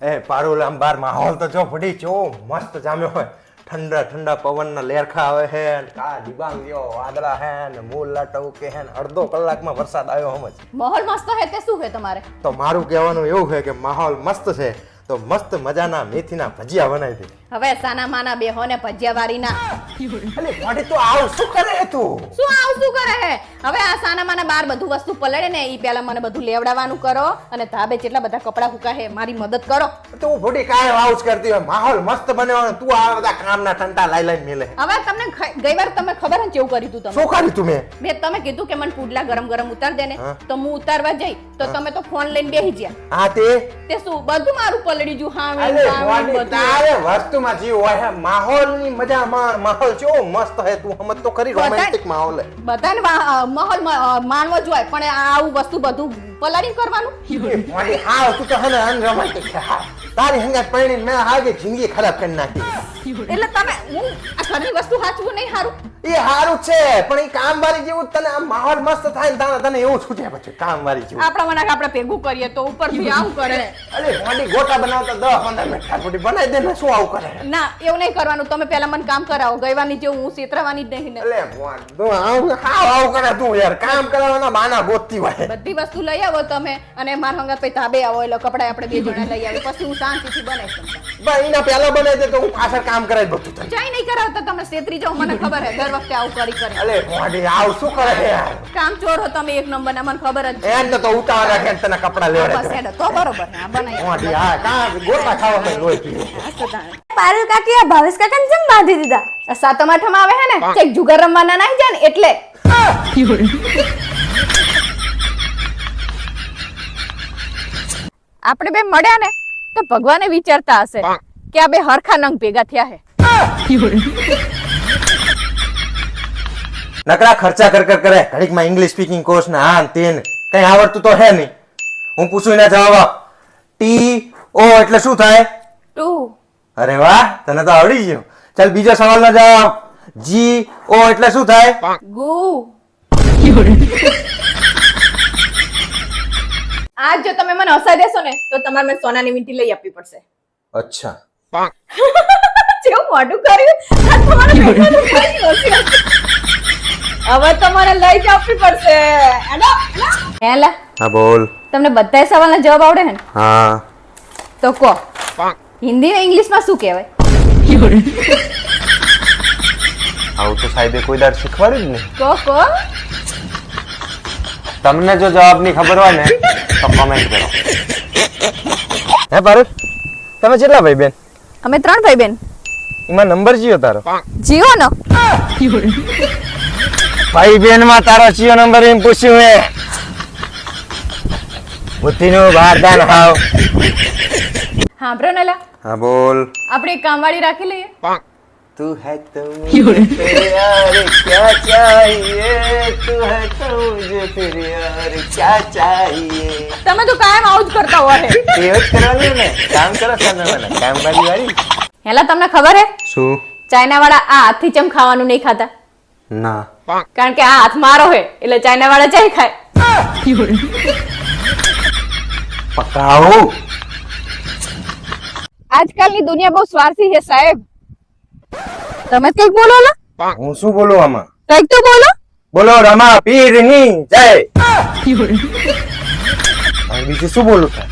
એ પારુલ આમ બાર માહોલ તો જો પડી ચો મસ્ત જામ્યો હોય ઠંડા ઠંડા પવનના લેરખા આવે હે ને કા ડિબાંગ જેવો વાદળા હે ને મૂલા ટવકે હે ને અડધો કલાકમાં વરસાદ આવ્યો સમજ માહોલ મસ્ત હે તે શું હે તમારે? તો મારું કહેવાનું એવું છે કે માહોલ મસ્ત છે તો મસ્ત મજાના મેથીના ભજીયા બનાવી દે. હવે સાના માના બેહો ને ભજીયા વારીના. અલે મોઢે તો આવ શું કરે હે તું? શું આવ શું કરે હે? હવે આ સાના માના બાર બધું વસ્તુ પલળે ને ઈ પહેલા મને બધું લેવડાવવાનું કરો અને ધાબે જેટલા બધા કપડા હુકા હે મારી મદદ કરો. તું ફોડી કાય વાઉચ કરતી હોય માહોલ મસ્ત બન્યો ને તું આ બધા કામના ટંટા લાઈ મેલે. હવે તમને ગઈવાર તમે ખબર હે કેવું કર્યું તું તમે? શું કર્યું તું મેં તમે કીધું કે મને પુડલા ગરમ ગરમ ઉતાર દે ને તો હું ઉતારવા જઈ તો તમે તો ફોન લઈને બેહી ગયા. હા તે શું બધું મારું પલળી ગયું. હા તારે વસ્તુમાં જીવ હોય હે માહોલની મજા માણ માહોલ જો મસ્ત હે તું સમજ તો ખરી રોમેન્ટિક માહોલ હે બધાને માહોલ માણવો જોઈએ પણ આવું વસ્તુ બધું પલાળી કરવાનું મોડી હા તું તો હને અનરોમેન્ટિક છે હા તારી હંગાત પૈણી મે આગે જિંદગી ખરાબ કરી નાખી એટલે તમે હું આ ઘરની વસ્તુ હાચવું નહીં હારું એ હારું છે પણ એ કામવાળી જેવું તને આ માહોલ મસ્ત થાય ને તને એવું છૂટે પછી કામવાળી જેવું આપણા મનાક આપણે ભેગું કરીએ તો ઉપરથી આવું કરે અરે મોડી ગોટા બનાવતા 10-15 મિનિટ ખાલી બનાવી દે ને શું આવું કરે ના એવું નહીં કરવાનું તમે પહેલા મને કામ કરાવો ગઈવાની જેવું હું છેતરાવાની જ નહીં ને એટલે તું આવું કરે તું યાર કામ કરાવવાના બાના ગોતતી હોય બધી વસ્તુ લઈ આવો તમે અને મારા હંગાત પછી ધાબે આવો એટલે કપડા આપણે બે જણા લઈ આવીએ પછી હું શાંતિથી બનાવીશ ભાઈ એના પહેલા બનાવી દે તો હું પાછળ કામ કરાવી બધું તને ચાઈ નહીં કરાવતા તમે છેતરી જાઓ મને ખબર હે દર વખતે આવું કરી અલે મોડી આવ શું કરે યાર કામ ચોર હો તમે એક નંબર ના મને ખબર જ છે એન તો ઉતાવળ રાખે તને કપડા લેવડે બસ હેડો તો બરોબર હે આ બનાવી મોડી હા કા ગોટા ખાવા મે લોહી પી પારુલ કાકી આ ભાવેશ કાકાને જેમ બાંધી દીધા સાતમ આઠમ આવે હે ને ચેક જુગાર રમવાના નહીં જાય ને એટલે આપણે બે મળ્યા ને તો ભગવાને વિચારતા હશે કે આ બે હરખા નંગ ભેગા થયા હે નકરા ખર્ચા કર કરે ઘડીક માં ઇંગ્લિશ સ્પીકિંગ કોર્સ ના હા તેન કઈ આવડતું તો હે નહીં હું પૂછું એના જવાબ આપ ટી ઓ એટલે શું થાય ટુ અરે વાહ તને તો આવડી ગયું ચાલ બીજો સવાલનો જવાબ જી ઓ એટલે શું થાય ગુ આજ જો તમે મને હસાઈ દેશો ને તો તમારે મને સોનાની વીંટી લઈ આપવી પડશે અચ્છા જેવું મોઢું કર્યું આ તમારે બેઠાનું ખાઈ હસી હવે તમારે લઈ જ આપવી પડશે હેલા હા બોલ તમને બધા સવાલના જવાબ આવડે હે ને હા તો કહો હિન્દી ને ઇંગ્લિશ માં શું કહેવાય આવું તો સાહેબે કોઈ દાડ શીખવાડ્યું જ નહીં કહો તમને જો જવાબની ખબર હોય ને તો કમેન્ટ કરો હે પારુલ તમે કેટલા ભાઈ બેન અમે 3 ભાઈ બેન એમાં નંબર જીઓ તારો જીવો નો ભાઈ બેન માં તારો જીઓ નંબર એમ પૂછ્યું હે બુદ્ધિનું બારદાન હાવ હા બ્રો નેલા હા બોલ આપણે એક કામવાળી રાખી લઈએ तू है तो मुझे यार क्या चाहिए तू है तो मुझे फिर यार क्या चाहिए તમે તો કાયમ આવું જ કરતા હોય હે એવું જ કરવાનું ને કામ કરો સામે વાળા કામ વાળી હેલા તમને ખબર હે શું ચાઇના વાળા આ હાથથી ચમ ખાવાનું નહીં ખાતા ના કારણ કે આ હાથ મારો હે એટલે ચાઇના વાળા ચાઈ ખાય પકાઓ આજકાલની દુનિયા બહુ સ્વાર્થી છે સાહેબ તમે કઈક બોલો ને હું શું બોલું આમાં કઈક તો બોલો બોલો રમા પીરની જય બીજું શું બોલું થાય